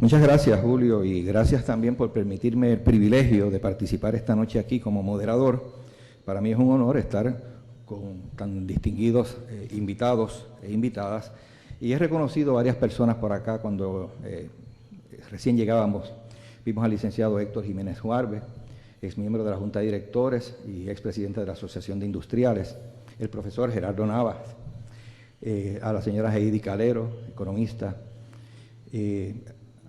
Muchas gracias, Julio, y gracias también por permitirme el privilegio de participar esta noche aquí como moderador. Para mí es un honor estar con tan distinguidos invitados e invitadas, y he reconocido varias personas por acá cuando recién llegábamos. Vimos al licenciado Héctor Jiménez Juarbe, exmiembro de la Junta de Directores y expresidente de la Asociación de Industriales, el profesor Gerardo Navas, a la señora Heidi Calero, economista,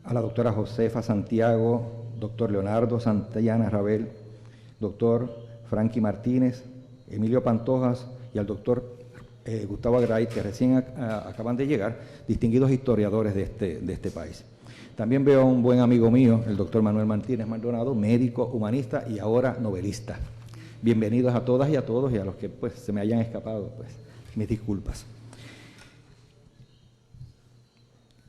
a la doctora Josefa Santiago, doctor Leonardo Santillana Rabel, doctor Frankie Martínez, Emilio Pantojas y al doctor Gustavo Agray, que recién acaban de llegar, distinguidos historiadores de este país. También veo a un buen amigo mío, el doctor Manuel Martínez Maldonado, médico, humanista y ahora novelista. Bienvenidos a todas y a todos, y a los que pues, se me hayan escapado, pues mis disculpas.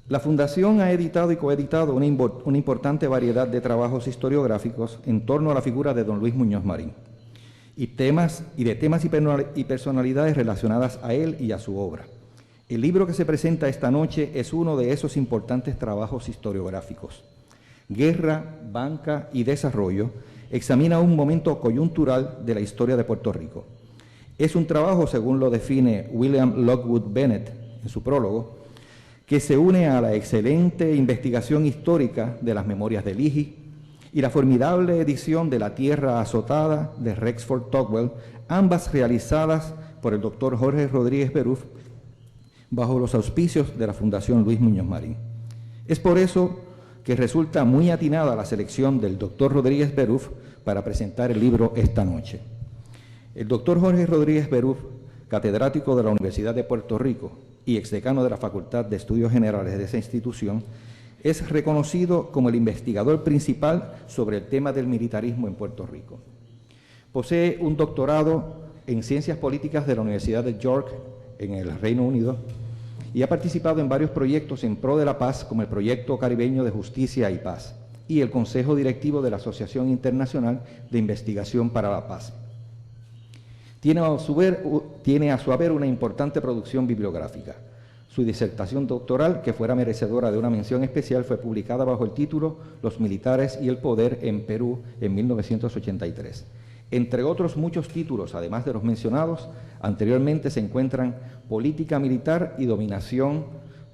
La Fundación ha editado y coeditado una importante variedad de trabajos historiográficos en torno a la figura de don Luis Muñoz Marín y de temas y personalidades relacionadas a él y a su obra. El libro que se presenta esta noche es uno de esos importantes trabajos historiográficos. Guerra, Banca y Desarrollo examina un momento coyuntural de la historia de Puerto Rico. Es un trabajo, según lo define William Lockwood Bennett en su prólogo, que se une a la excelente investigación histórica de las memorias de Ligy y la formidable edición de La Tierra Azotada de Rexford Tocqueville, ambas realizadas por el doctor Jorge Rodríguez Beruf bajo los auspicios de la Fundación Luis Muñoz Marín. Es por eso que resulta muy atinada la selección del doctor Rodríguez Beruf para presentar el libro esta noche. El doctor Jorge Rodríguez Beruf, catedrático de la Universidad de Puerto Rico y exdecano de la Facultad de Estudios Generales de esa institución, es reconocido como el investigador principal sobre el tema del militarismo en Puerto Rico. Posee un doctorado en Ciencias Políticas de la Universidad de York, en el Reino Unido, y ha participado en varios proyectos en pro de la paz, como el Proyecto Caribeño de Justicia y Paz y el Consejo Directivo de la Asociación Internacional de Investigación para la Paz. Tiene a su haber una importante producción bibliográfica. Su disertación doctoral, que fuera merecedora de una mención especial, fue publicada bajo el título Los militares y el poder en Perú en 1983. Entre otros muchos títulos, además de los mencionados anteriormente, se encuentran Política Militar y Dominación,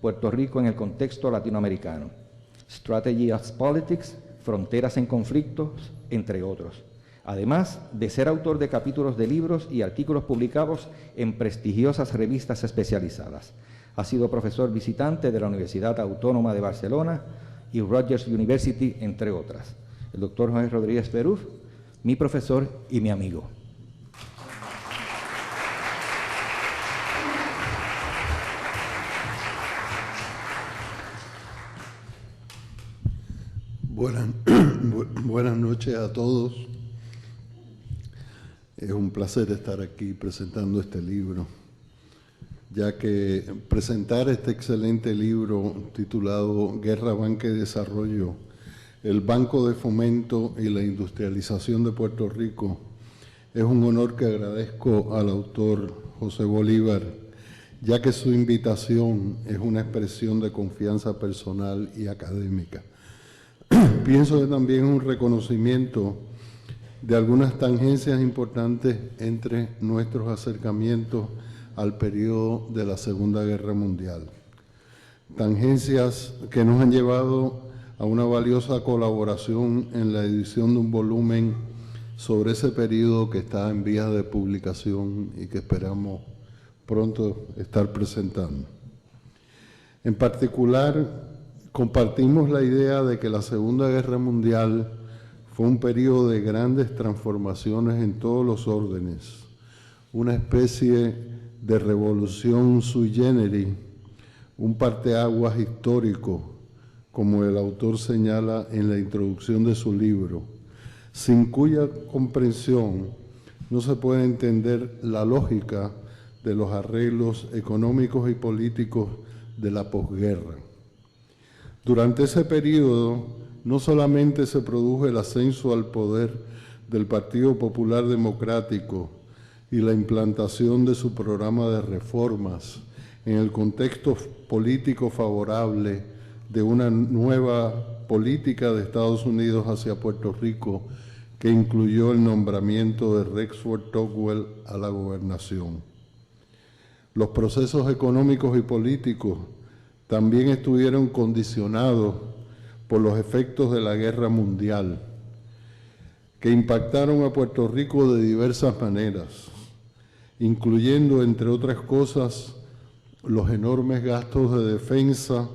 Puerto Rico en el contexto latinoamericano, Strategy of Politics, Fronteras en conflictos, entre otros. Además de ser autor de capítulos de libros y artículos publicados en prestigiosas revistas especializadas. Ha sido profesor visitante de la Universidad Autónoma de Barcelona y Rutgers University, entre otras. El doctor Jorge Rodríguez Beruf, mi profesor y mi amigo. Buenas noches a todos. Es un placer estar aquí presentando este libro, ya que presentar este excelente libro titulado Guerra, Banca y Desarrollo, el Banco de Fomento y la Industrialización de Puerto Rico, es un honor que agradezco al autor José Bolívar, ya que su invitación es una expresión de confianza personal y académica. Pienso que también es un reconocimiento de algunas tangencias importantes entre nuestros acercamientos al periodo de la Segunda Guerra Mundial. Tangencias que nos han llevado a una valiosa colaboración en la edición de un volumen sobre ese periodo que está en vías de publicación y que esperamos pronto estar presentando. En particular, compartimos la idea de que la Segunda Guerra Mundial fue un periodo de grandes transformaciones en todos los órdenes, una especie de revolución sui generis, un parteaguas histórico, como el autor señala en la introducción de su libro, sin cuya comprensión no se puede entender la lógica de los arreglos económicos y políticos de la posguerra. Durante ese periodo, no solamente se produjo el ascenso al poder del Partido Popular Democrático y la implantación de su programa de reformas en el contexto político favorable de una nueva política de Estados Unidos hacia Puerto Rico que incluyó el nombramiento de Rexford Tocqueville a la gobernación. Los procesos económicos y políticos también estuvieron condicionados por los efectos de la guerra mundial, que impactaron a Puerto Rico de diversas maneras, incluyendo, entre otras cosas, los enormes gastos de defensa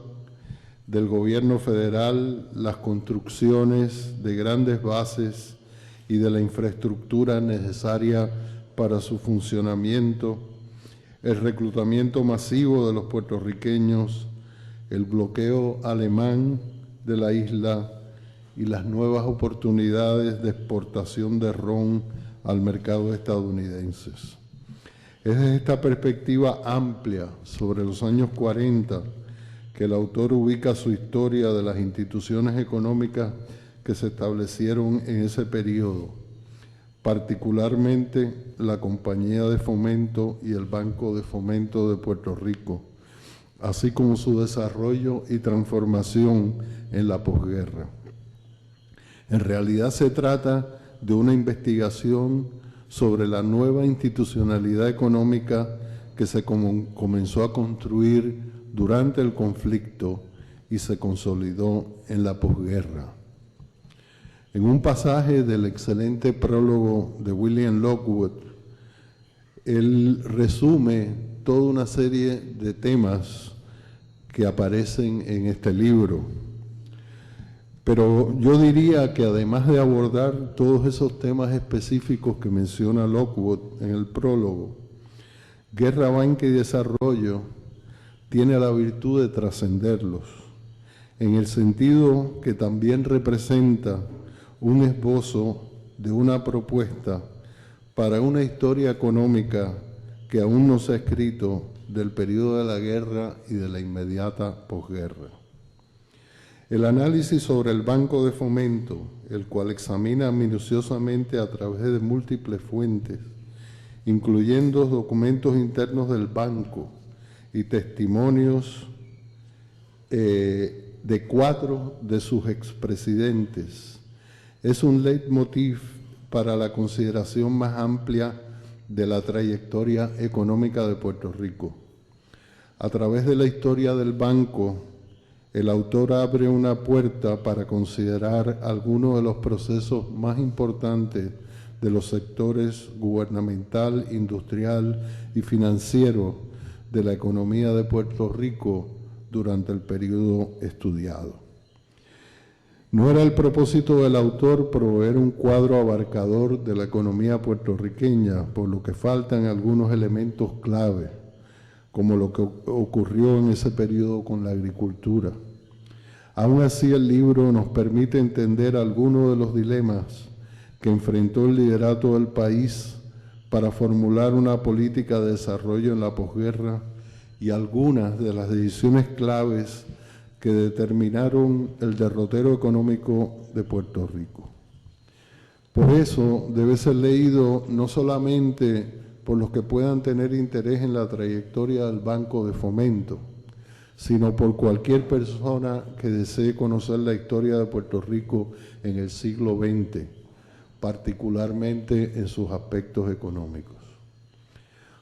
del gobierno federal, las construcciones de grandes bases y de la infraestructura necesaria para su funcionamiento, el reclutamiento masivo de los puertorriqueños, el bloqueo alemán de la isla y las nuevas oportunidades de exportación de ron al mercado estadounidense. Es desde esta perspectiva amplia sobre los años 40 que el autor ubica su historia de las instituciones económicas que se establecieron en ese periodo, particularmente la Compañía de Fomento y el Banco de Fomento de Puerto Rico, así como su desarrollo y transformación en la posguerra. En realidad se trata de una investigación sobre la nueva institucionalidad económica que se comenzó a construir durante el conflicto y se consolidó en la posguerra. En un pasaje del excelente prólogo de William Lockwood, él resume toda una serie de temas que aparecen en este libro. Pero yo diría que además de abordar todos esos temas específicos que menciona Lockwood en el prólogo, Guerra, Banca y Desarrollo tiene la virtud de trascenderlos, en el sentido que también representa un esbozo de una propuesta para una historia económica que aún no se ha escrito del periodo de la guerra y de la inmediata posguerra. El análisis sobre el Banco de Fomento, el cual examina minuciosamente a través de múltiples fuentes, incluyendo documentos internos del banco y testimonios de 4 de sus expresidentes, es un leitmotiv para la consideración más amplia de la trayectoria económica de Puerto Rico. A través de la historia del banco, el autor abre una puerta para considerar algunos de los procesos más importantes de los sectores gubernamental, industrial y financiero de la economía de Puerto Rico durante el periodo estudiado. No era el propósito del autor proveer un cuadro abarcador de la economía puertorriqueña, por lo que faltan algunos elementos clave, como lo que ocurrió en ese periodo con la agricultura. Aún así, el libro nos permite entender algunos de los dilemas que enfrentó el liderato del país para formular una política de desarrollo en la posguerra y algunas de las decisiones claves que determinaron el derrotero económico de Puerto Rico. Por eso debe ser leído no solamente por los que puedan tener interés en la trayectoria del Banco de Fomento, sino por cualquier persona que desee conocer la historia de Puerto Rico en el siglo XX, particularmente en sus aspectos económicos.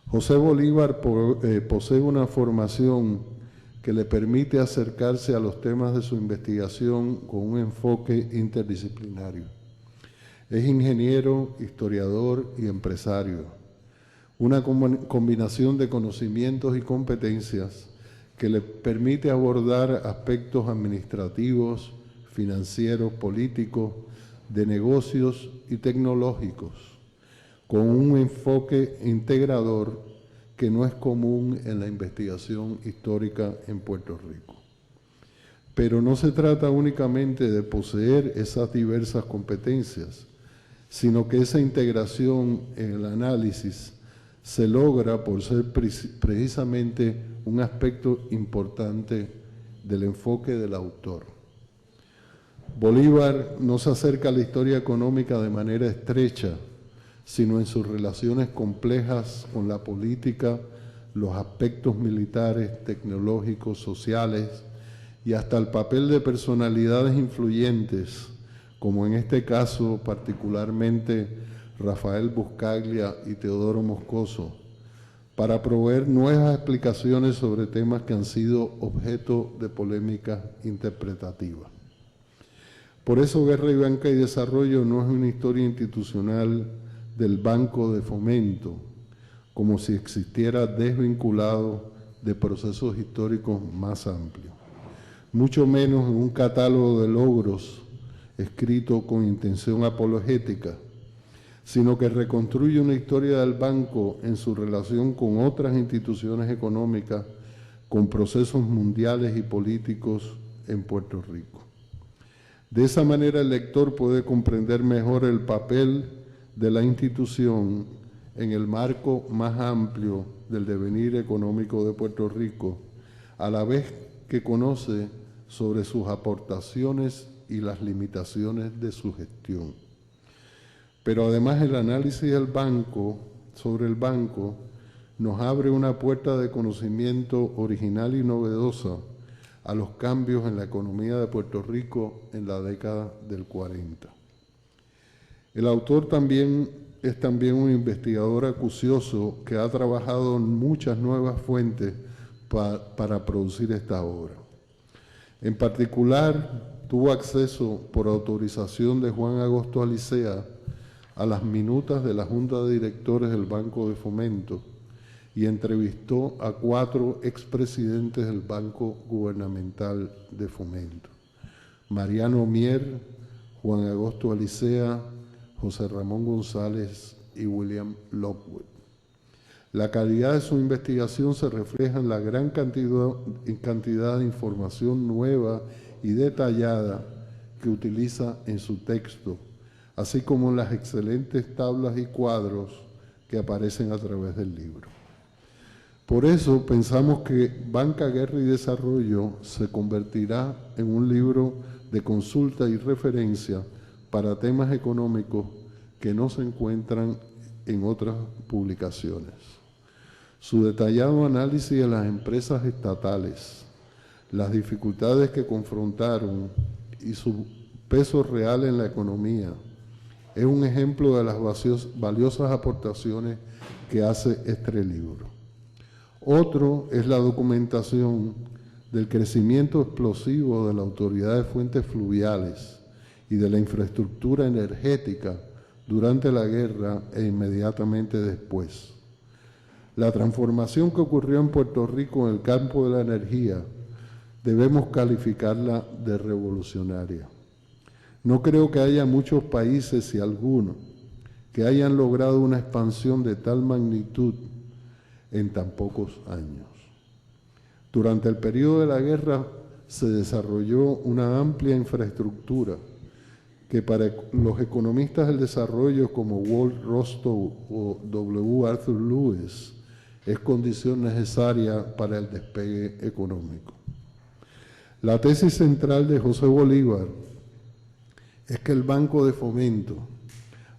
José Bolívar posee una formación que le permite acercarse a los temas de su investigación con un enfoque interdisciplinario. Es ingeniero, historiador y empresario. Una combinación de conocimientos y competencias que le permite abordar aspectos administrativos, financieros, políticos, de negocios y tecnológicos, con un enfoque integrador que no es común en la investigación histórica en Puerto Rico. Pero no se trata únicamente de poseer esas diversas competencias, sino que esa integración en el análisis se logra por ser precisamente un aspecto importante del enfoque del autor. Bolívar no se acerca a la historia económica de manera estrecha, sino en sus relaciones complejas con la política, los aspectos militares, tecnológicos, sociales y hasta el papel de personalidades influyentes, como en este caso particularmente Rafael Buscaglia y Teodoro Moscoso, para proveer nuevas explicaciones sobre temas que han sido objeto de polémica interpretativa. Por eso Guerra y Banca y Desarrollo no es una historia institucional del Banco de Fomento, como si existiera desvinculado de procesos históricos más amplios, mucho menos en un catálogo de logros escrito con intención apologética, sino que reconstruye una historia del banco en su relación con otras instituciones económicas, con procesos mundiales y políticos en Puerto Rico. De esa manera el lector puede comprender mejor el papel de la institución en el marco más amplio del devenir económico de Puerto Rico, a la vez que conoce sobre sus aportaciones y las limitaciones de su gestión. Pero además el análisis del banco, sobre el banco, nos abre una puerta de conocimiento original y novedosa a los cambios en la economía de Puerto Rico en la década del 40. El autor es también un investigador acucioso que ha trabajado en muchas nuevas fuentes para producir esta obra. En particular, tuvo acceso por autorización de Juan Agosto Alicea a las minutas de la Junta de Directores del Banco de Fomento y entrevistó a 4 expresidentes del Banco Gubernamental de Fomento: Mariano Mier, Juan Agosto Alicea, José Ramón González y William Lockwood. La calidad de su investigación se refleja en la gran cantidad de información nueva y detallada que utiliza en su texto, así como en las excelentes tablas y cuadros que aparecen a través del libro. Por eso pensamos que Banca, Guerra y Desarrollo se convertirá en un libro de consulta y referencia para temas económicos que no se encuentran en otras publicaciones. Su detallado análisis de las empresas estatales, las dificultades que confrontaron y su peso real en la economía, es un ejemplo de las valiosas aportaciones que hace este libro. Otro es la documentación del crecimiento explosivo de la Autoridad de Fuentes Fluviales y de la infraestructura energética durante la guerra e inmediatamente después. La transformación que ocurrió en Puerto Rico en el campo de la energía debemos calificarla de revolucionaria. No creo que haya muchos países, si alguno, que hayan logrado una expansión de tal magnitud en tan pocos años. Durante el periodo de la guerra se desarrolló una amplia infraestructura que para los economistas del desarrollo como Walt Rostow o W. Arthur Lewis es condición necesaria para el despegue económico. La tesis central de José Bolívar es que el Banco de Fomento,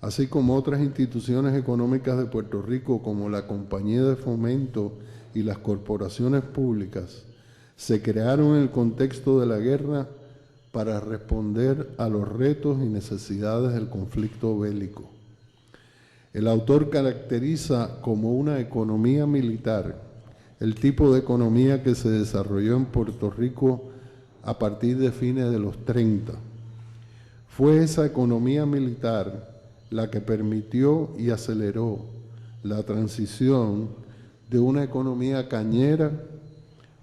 así como otras instituciones económicas de Puerto Rico como la Compañía de Fomento y las corporaciones públicas, se crearon en el contexto de la guerra para responder a los retos y necesidades del conflicto bélico. El autor caracteriza como una economía militar el tipo de economía que se desarrolló en Puerto Rico a partir de fines de los 30. Fue esa economía militar la que permitió y aceleró la transición de una economía cañera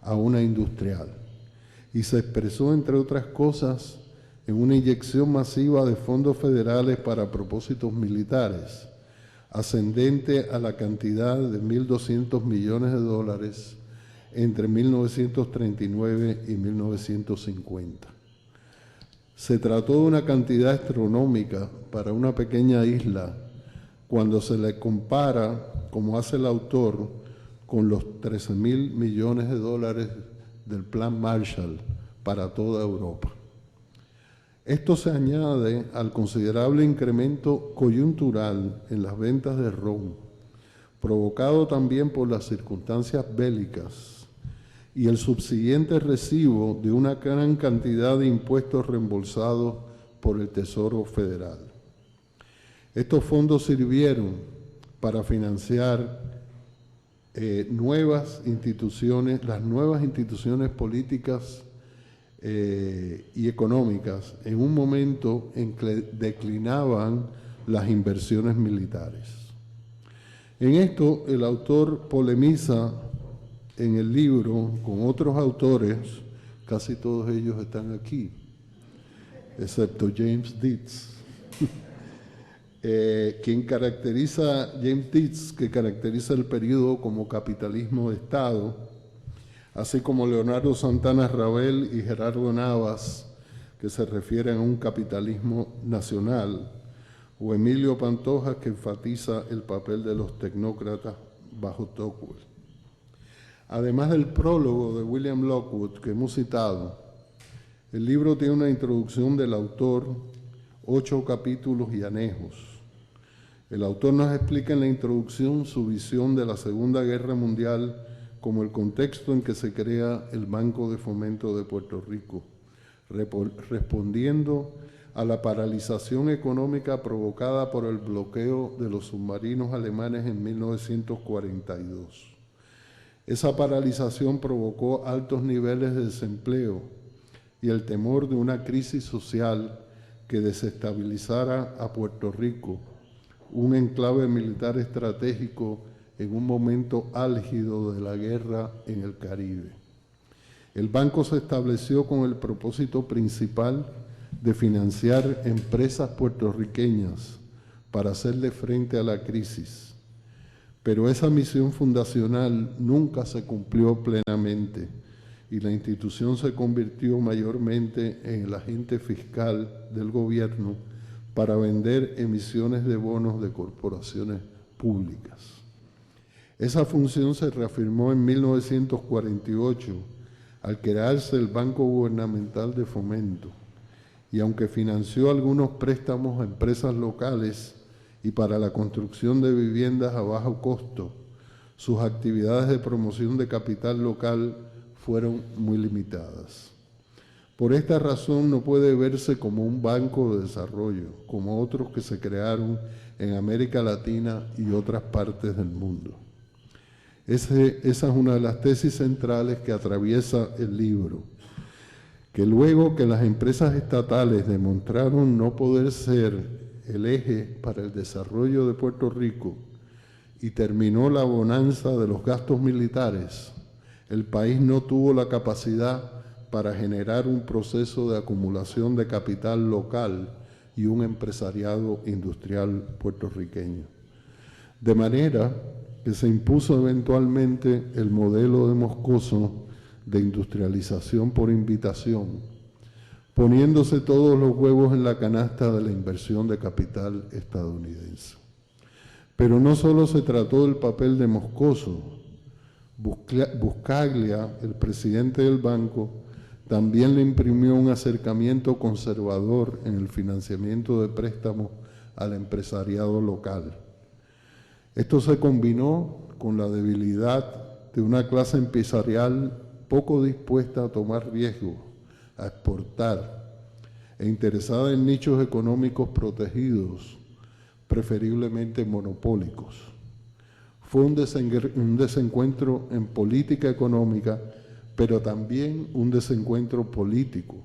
a una industrial, y se expresó, entre otras cosas, en una inyección masiva de fondos federales para propósitos militares, ascendente a la cantidad de 1.200 millones de dólares entre 1939 y 1950. Se trató de una cantidad astronómica para una pequeña isla cuando se le compara, como hace el autor, con los 13.000 millones de dólares del Plan Marshall para toda Europa. Esto se añade al considerable incremento coyuntural en las ventas de ron, provocado también por las circunstancias bélicas y el subsiguiente recibo de una gran cantidad de impuestos reembolsados por el Tesoro Federal. Estos fondos sirvieron para financiar las nuevas instituciones políticas y económicas en un momento en que declinaban las inversiones militares. En esto el autor polemiza en el libro con otros autores, casi todos ellos están aquí, excepto James Dietz, James Dietz, que caracteriza el periodo como capitalismo de Estado, así como Leonardo Santana Ravel y Gerardo Navas, que se refieren a un capitalismo nacional, o Emilio Pantoja, que enfatiza el papel de los tecnócratas bajo Tocqueville. Además del prólogo de William Lockwood que hemos citado, el libro tiene una introducción del autor, 8 capítulos y anejos. El autor nos explica en la introducción su visión de la Segunda Guerra Mundial como el contexto en que se crea el Banco de Fomento de Puerto Rico, respondiendo a la paralización económica provocada por el bloqueo de los submarinos alemanes en 1942. Esa paralización provocó altos niveles de desempleo y el temor de una crisis social que desestabilizara a Puerto Rico, un enclave militar estratégico en un momento álgido de la guerra en el Caribe. El banco se estableció con el propósito principal de financiar empresas puertorriqueñas para hacerle frente a la crisis, pero esa misión fundacional nunca se cumplió plenamente y la institución se convirtió mayormente en el agente fiscal del gobierno para vender emisiones de bonos de corporaciones públicas. Esa función se reafirmó en 1948 al crearse el Banco Gubernamental de Fomento, y aunque financió algunos préstamos a empresas locales y para la construcción de viviendas a bajo costo, sus actividades de promoción de capital local fueron muy limitadas. Por esta razón no puede verse como un banco de desarrollo, como otros que se crearon en América Latina y otras partes del mundo. Esa es una de las tesis centrales que atraviesa el libro, que luego que las empresas estatales demostraron no poder ser el eje para el desarrollo de Puerto Rico y terminó la bonanza de los gastos militares, el país no tuvo la capacidad para generar un proceso de acumulación de capital local y un empresariado industrial puertorriqueño. De manera que se impuso eventualmente el modelo de Moscoso de industrialización por invitación, poniéndose todos los huevos en la canasta de la inversión de capital estadounidense. Pero no solo se trató del papel de Moscoso. Buscaglia, el presidente del banco, también le imprimió un acercamiento conservador en el financiamiento de préstamos al empresariado local. Esto se combinó con la debilidad de una clase empresarial poco dispuesta a tomar riesgos, a exportar e interesada en nichos económicos protegidos, preferiblemente monopólicos. Fue un desencuentro en política económica, pero también un desencuentro político,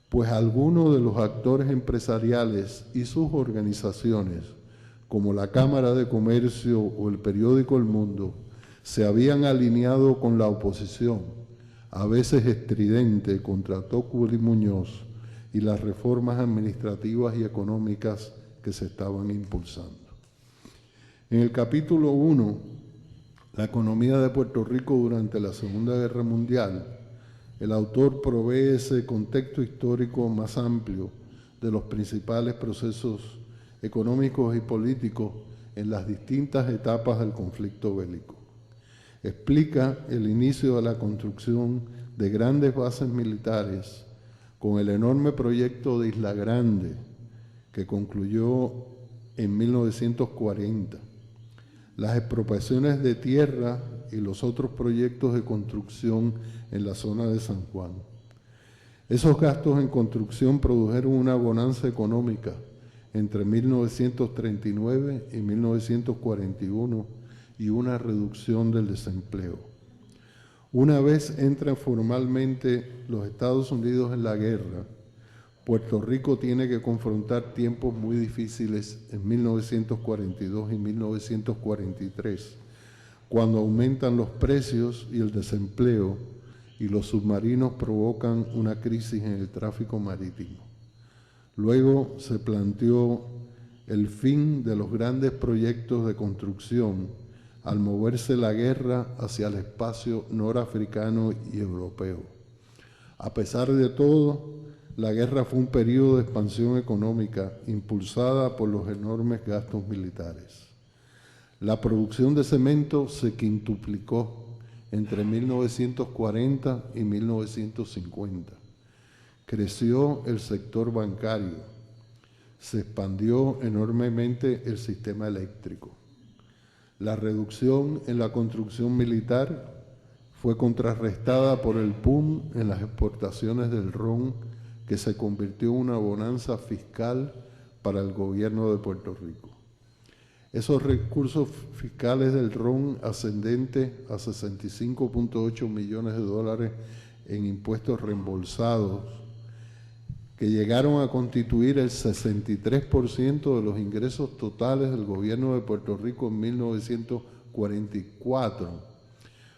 pues algunos de los actores empresariales y sus organizaciones, como la Cámara de Comercio o el periódico El Mundo, se habían alineado con la oposición, a veces estridente, contra Tocqueville y Muñoz y las reformas administrativas y económicas que se estaban impulsando. En el capítulo 1, la economía de Puerto Rico durante la Segunda Guerra Mundial, el autor provee ese contexto histórico más amplio de los principales procesos económicos y políticos en las distintas etapas del conflicto bélico. Explica el inicio de la construcción de grandes bases militares con el enorme proyecto de Isla Grande, que concluyó en 1940. las expropiaciones de tierra y los otros proyectos de construcción en la zona de San Juan. Esos gastos en construcción produjeron una bonanza económica entre 1939 y 1941 y una reducción del desempleo. Una vez entran formalmente los Estados Unidos en la guerra, Puerto Rico tiene que confrontar tiempos muy difíciles en 1942 y 1943, cuando aumentan los precios y el desempleo y los submarinos provocan una crisis en el tráfico marítimo. Luego se planteó el fin de los grandes proyectos de construcción al moverse la guerra hacia el espacio norafricano y europeo. A pesar de todo, la guerra fue un periodo de expansión económica impulsada por los enormes gastos militares. La producción de cemento se quintuplicó entre 1940 y 1950. Creció el sector bancario. Se expandió enormemente el sistema eléctrico. La reducción en la construcción militar fue contrarrestada por el boom en las exportaciones del ron, que se convirtió en una bonanza fiscal para el gobierno de Puerto Rico. Esos recursos fiscales del ron ascendentes a 65.8 millones de dólares en impuestos reembolsados, que llegaron a constituir el 63% de los ingresos totales del gobierno de Puerto Rico en 1944,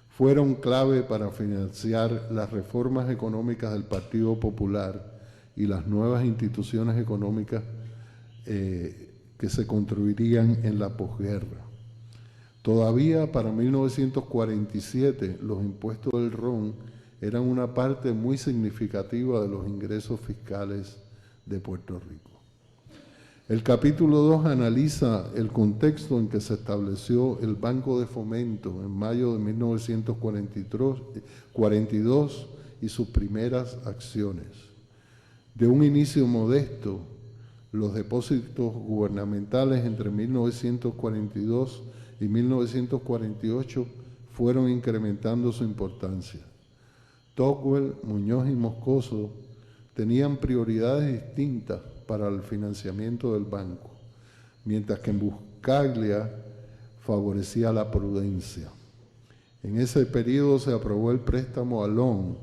fueron clave para financiar las reformas económicas del Partido Popular y las nuevas instituciones económicas que se construirían en la posguerra. Todavía para 1947 los impuestos del ron eran una parte muy significativa de los ingresos fiscales de Puerto Rico. El capítulo 2 analiza el contexto en que se estableció el Banco de Fomento en mayo de 1942 y sus primeras acciones. De un inicio modesto, los depósitos gubernamentales entre 1942 y 1948 fueron incrementando su importancia. Tocqueville, Muñoz y Moscoso tenían prioridades distintas para el financiamiento del banco, mientras que en Buscaglia favorecía la prudencia. En ese periodo se aprobó el préstamo a Long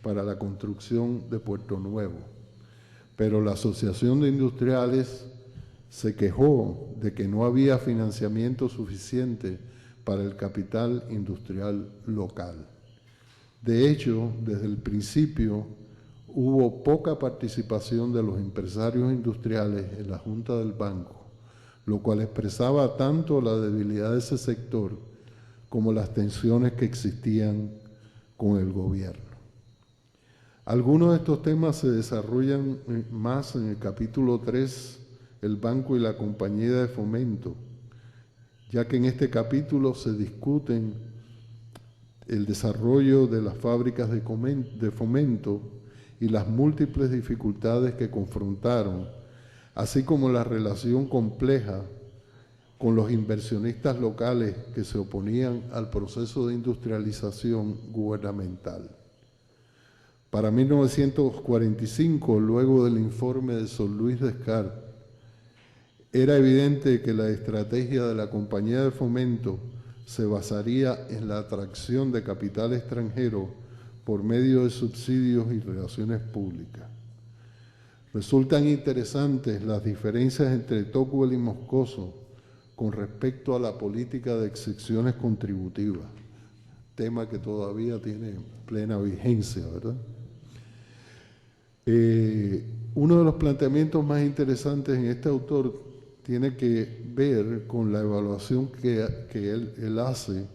para la construcción de Puerto Nuevo, pero la Asociación de Industriales se quejó de que no había financiamiento suficiente para el capital industrial local. De hecho, desde el principio hubo poca participación de los empresarios industriales en la Junta del Banco, lo cual expresaba tanto la debilidad de ese sector como las tensiones que existían con el gobierno. Algunos de estos temas se desarrollan más en el capítulo 3, el banco y la compañía de fomento, ya que en este capítulo se discuten el desarrollo de las fábricas de fomento y las múltiples dificultades que confrontaron, así como la relación compleja con los inversionistas locales que se oponían al proceso de industrialización gubernamental. Para 1945, luego del informe de Sir Luis Descartes, era evidente que la estrategia de la compañía de fomento se basaría en la atracción de capital extranjero por medio de subsidios y relaciones públicas. Resultan interesantes las diferencias entre Tocqueville y Moscoso con respecto a la política de exenciones contributivas, tema que todavía tiene plena vigencia, ¿verdad? Uno de los planteamientos más interesantes en este autor tiene que ver con la evaluación que él hace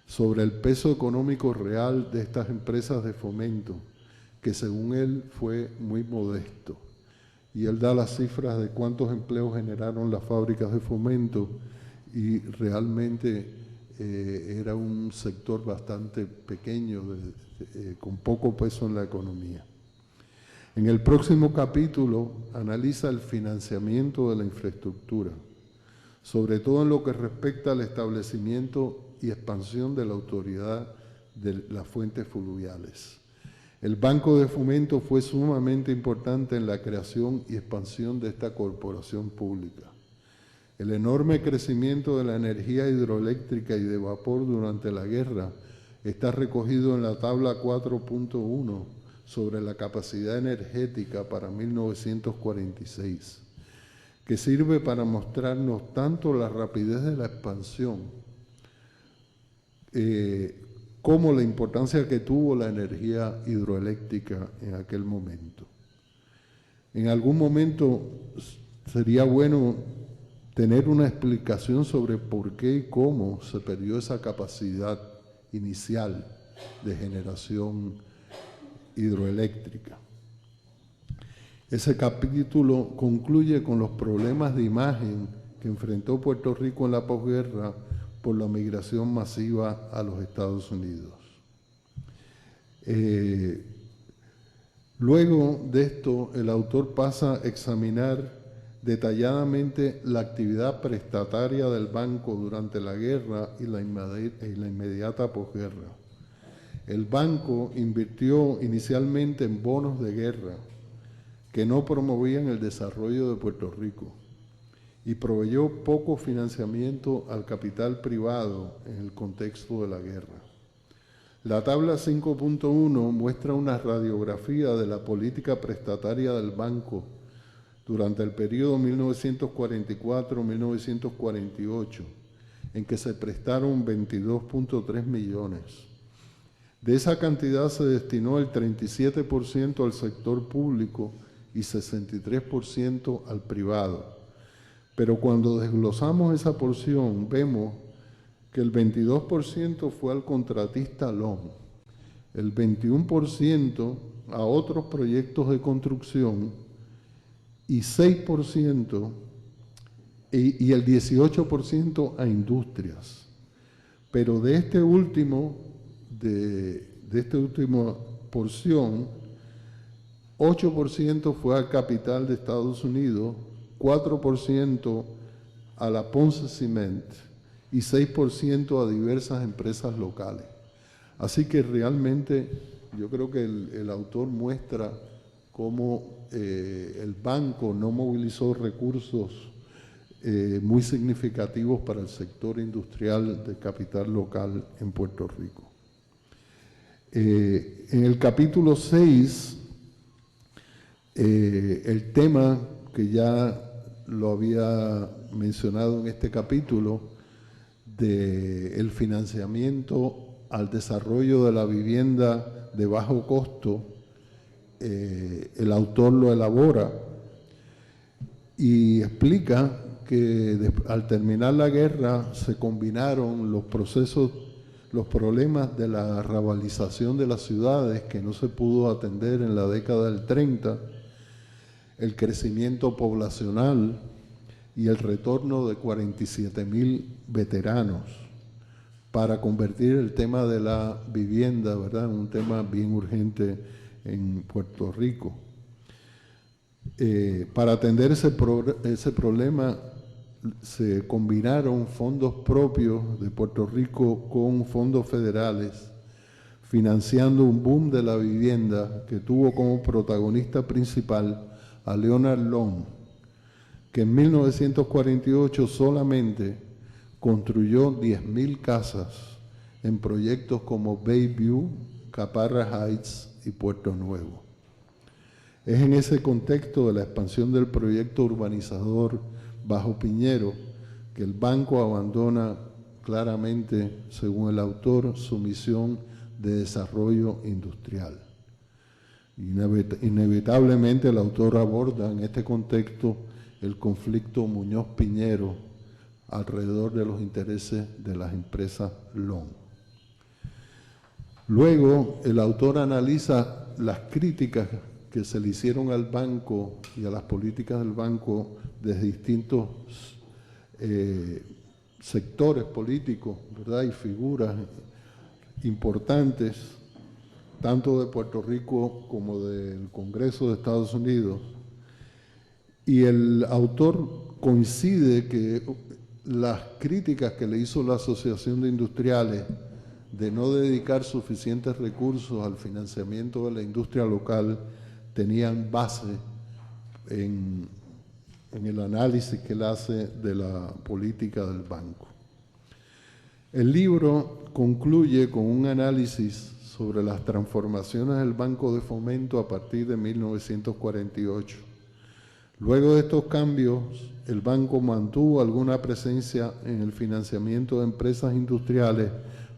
sobre el peso económico real de estas empresas de fomento, que según él fue muy modesto. Y él da las cifras de cuántos empleos generaron las fábricas de fomento y realmente era un sector bastante pequeño, con poco peso en la economía. En el próximo capítulo analiza el financiamiento de la infraestructura. sobre todo en lo que respecta al establecimiento y expansión de la autoridad de las fuentes fluviales. El Banco de Fomento fue sumamente importante en la creación y expansión de esta corporación pública. El enorme crecimiento de la energía hidroeléctrica y de vapor durante la guerra está recogido en la tabla 4.1 sobre la capacidad energética para 1946, que sirve para mostrarnos tanto la rapidez de la expansión como la importancia que tuvo la energía hidroeléctrica en aquel momento. En algún momento sería bueno tener una explicación sobre por qué y cómo se perdió esa capacidad inicial de generación hidroeléctrica. Ese capítulo concluye con los problemas de imagen que enfrentó Puerto Rico en la posguerra por la migración masiva a los Estados Unidos. Luego de esto, el autor pasa a examinar detalladamente la actividad prestataria del banco durante la guerra y la inmediata posguerra. El banco invirtió inicialmente en bonos de guerra que no promovían el desarrollo de Puerto Rico y proveyó poco financiamiento al capital privado en el contexto de la guerra. La tabla 5.1 muestra una radiografía de la política prestataria del banco durante el periodo 1944-1948, en que se prestaron 22.3 millones. De esa cantidad se destinó el 37% al sector público y 63% al privado. Pero cuando desglosamos esa porción, vemos que el 22% fue al contratista LOM, el 21% a otros proyectos de construcción y 6% y el 18% a industrias. Pero de esta última porción, 8% fue al capital de Estados Unidos, 4% a la Ponce Cement y 6% a diversas empresas locales. Así que realmente yo creo que el autor muestra cómo el banco no movilizó recursos muy significativos para el sector industrial de capital local en Puerto Rico. En el capítulo 6, el tema que ya lo había mencionado en este capítulo, del financiamiento al desarrollo de la vivienda de bajo costo, el autor lo elabora y explica que al terminar la guerra se combinaron los problemas de la rabalización de las ciudades que no se pudo atender en la década del 30, el crecimiento poblacional y el retorno de 47,000 veteranos para convertir el tema de la vivienda, ¿verdad?, en un tema bien urgente en Puerto Rico. Para atender ese problema se combinaron fondos propios de Puerto Rico con fondos federales, financiando un boom de la vivienda que tuvo como protagonista principal a Leonard Long, que en 1948 solamente construyó 10,000 casas en proyectos como Bayview, Caparra Heights y Puerto Nuevo. Es en ese contexto de la expansión del proyecto urbanizador Bajo Piñero que el banco abandona claramente, según el autor, su misión de desarrollo industrial. Inevitablemente el autor aborda en este contexto el conflicto Muñoz-Piñero alrededor de los intereses de las empresas LOM. Luego, el autor analiza las críticas que se le hicieron al banco y a las políticas del banco desde distintos sectores políticos, ¿verdad?, y figuras importantes, tanto de Puerto Rico como del Congreso de Estados Unidos. Y el autor coincide que las críticas que le hizo la Asociación de Industriales de no dedicar suficientes recursos al financiamiento de la industria local tenían base en el análisis que él hace de la política del banco. El libro concluye con un análisis sobre las transformaciones del Banco de Fomento a partir de 1948. Luego de estos cambios, el banco mantuvo alguna presencia en el financiamiento de empresas industriales,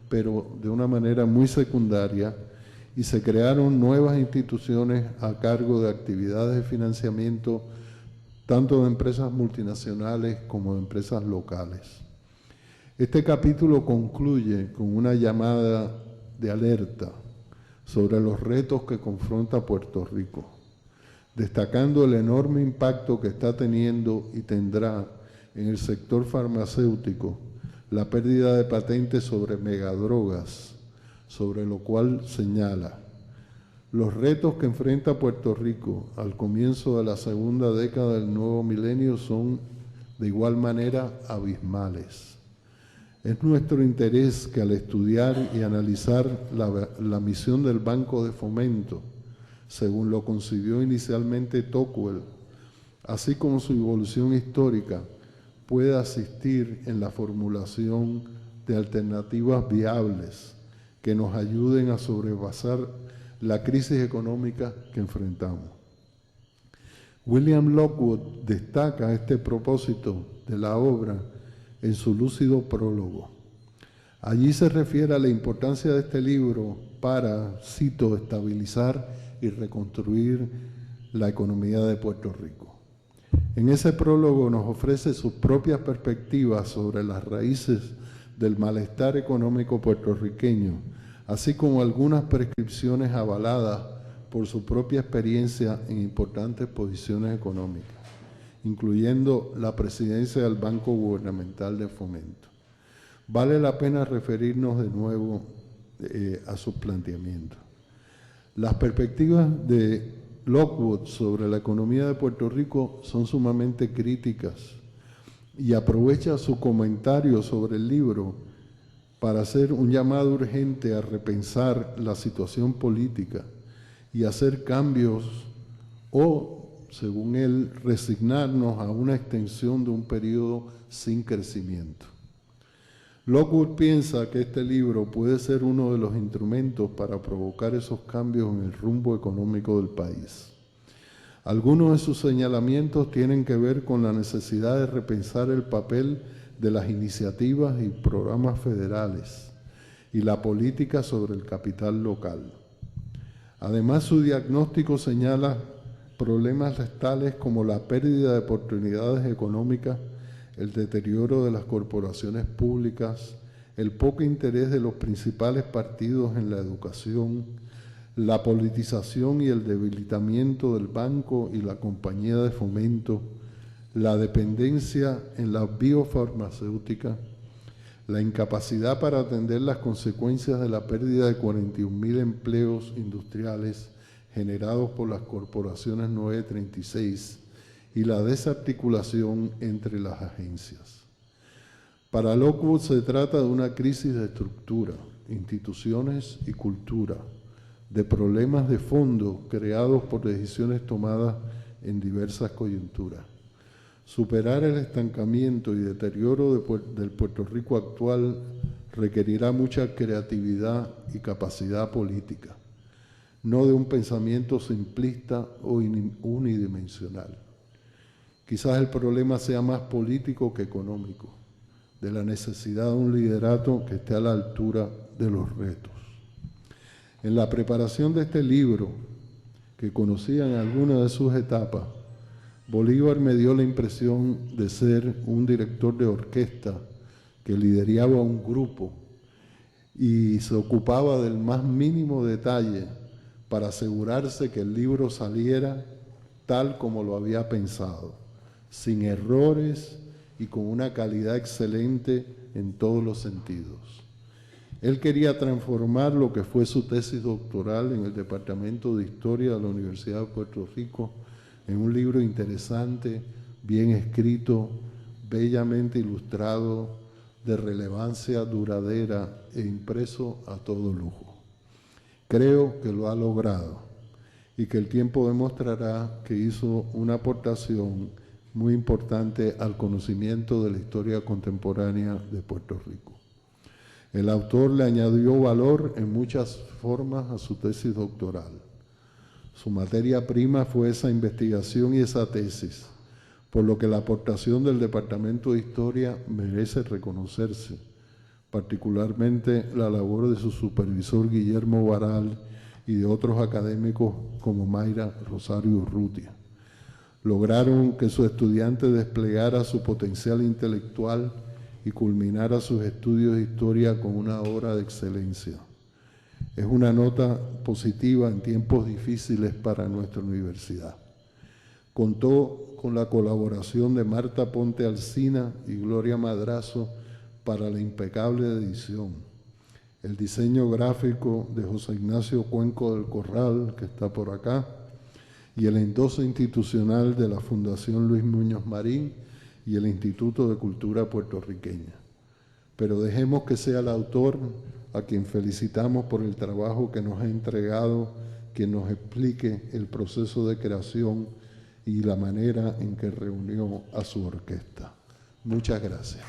pero de una manera muy secundaria, y se crearon nuevas instituciones a cargo de actividades de financiamiento tanto de empresas multinacionales como de empresas locales. Este capítulo concluye con una llamada de alerta sobre los retos que confronta Puerto Rico, destacando el enorme impacto que está teniendo y tendrá en el sector farmacéutico la pérdida de patentes sobre megadrogas, sobre lo cual señala: los retos que enfrenta Puerto Rico al comienzo de la segunda década del nuevo milenio son de igual manera abismales. Es nuestro interés que al estudiar y analizar la misión del Banco de Fomento, según lo concibió inicialmente Tocqueville, así como su evolución histórica, pueda asistir en la formulación de alternativas viables que nos ayuden a sobrepasar la crisis económica que enfrentamos. William Lockwood destaca este propósito de la obra en su lúcido prólogo. Allí se refiere a la importancia de este libro para, cito, estabilizar y reconstruir la economía de Puerto Rico. En ese prólogo nos ofrece sus propias perspectivas sobre las raíces del malestar económico puertorriqueño, así como algunas prescripciones avaladas por su propia experiencia en importantes posiciones económicas, incluyendo la presidencia del Banco Gubernamental de Fomento. Vale la pena referirnos de nuevo a sus planteamientos. Las perspectivas de Lockwood sobre la economía de Puerto Rico son sumamente críticas y aprovecha su comentario sobre el libro para hacer un llamado urgente a repensar la situación política y hacer cambios o, según él, resignarnos a una extensión de un periodo sin crecimiento. Lockwood piensa que este libro puede ser uno de los instrumentos para provocar esos cambios en el rumbo económico del país. Algunos de sus señalamientos tienen que ver con la necesidad de repensar el papel de las iniciativas y programas federales y la política sobre el capital local. Además, su diagnóstico señala problemas tales como la pérdida de oportunidades económicas, el deterioro de las corporaciones públicas, el poco interés de los principales partidos en la educación, la politización y el debilitamiento del banco y la compañía de fomento, la dependencia en la biofarmacéutica, la incapacidad para atender las consecuencias de la pérdida de 41,000 empleos industriales generados por las corporaciones 936 y la desarticulación entre las agencias. Para Lockwood se trata de una crisis de estructura, instituciones y cultura, de problemas de fondo creados por decisiones tomadas en diversas coyunturas. Superar el estancamiento y deterioro del Puerto Rico actual requerirá mucha creatividad y capacidad política, no de un pensamiento simplista o unidimensional. Quizás el problema sea más político que económico, de la necesidad de un liderato que esté a la altura de los retos. En la preparación de este libro, que conocía en algunas de sus etapas, Bolívar me dio la impresión de ser un director de orquesta que lideraba un grupo y se ocupaba del más mínimo detalle para asegurarse que el libro saliera tal como lo había pensado, sin errores y con una calidad excelente en todos los sentidos. Él quería transformar lo que fue su tesis doctoral en el Departamento de Historia de la Universidad de Puerto Rico en un libro interesante, bien escrito, bellamente ilustrado, de relevancia duradera e impreso a todo lujo. Creo que lo ha logrado y que el tiempo demostrará que hizo una aportación muy importante al conocimiento de la historia contemporánea de Puerto Rico. El autor le añadió valor en muchas formas a su tesis doctoral. Su materia prima fue esa investigación y esa tesis, por lo que la aportación del Departamento de Historia merece reconocerse, particularmente la labor de su supervisor Guillermo Baral y de otros académicos como Mayra Rosario Urrutia. Lograron que su estudiante desplegara su potencial intelectual y culminara sus estudios de historia con una obra de excelencia. Es una nota positiva en tiempos difíciles para nuestra universidad. Contó con la colaboración de Marta Ponte Alsina y Gloria Madrazo para la impecable edición. El diseño gráfico de José Ignacio Cuenco del Corral, que está por acá, y el endoso institucional de la Fundación Luis Muñoz Marín y el Instituto de Cultura Puertorriqueña. Pero dejemos que sea el autor, a quien felicitamos por el trabajo que nos ha entregado, quien nos explique el proceso de creación y la manera en que reunió a su orquesta. Muchas gracias.